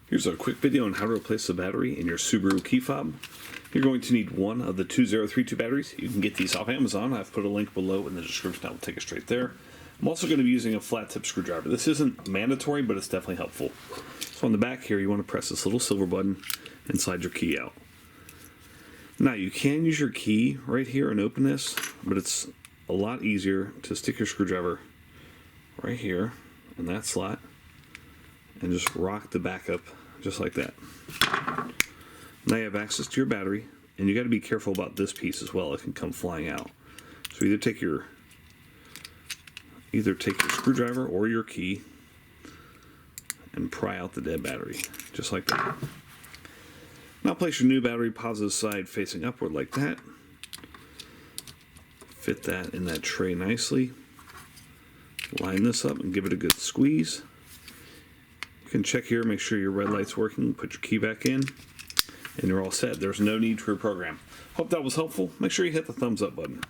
Here's a quick video on how to replace the battery in your Subaru Key Fob. You're going to need one of the 2032 batteries. You can get these off Amazon. I've put a link below in the description that will take us straight there. I'm also going to be using a flat tip screwdriver. This isn't mandatory, but it's definitely helpful. So on the back here, you want to press this little silver button and slide your key out. Now you can use your key right here and open this, but it's a lot easier to stick your screwdriver right here in that slot and just rock the back up just like that. Now you have access to your battery, and you got to be careful about this piece as well. It can come flying out. So either take your screwdriver or your key and pry out the dead battery just like that. Now place your new battery positive side facing upward like that. Fit that in that tray nicely. Line this up and give it a good squeeze. You can check here, make sure your red light's working, put your key back in, and you're all set. There's no need to reprogram. Hope that was helpful. Make sure you hit the thumbs up button.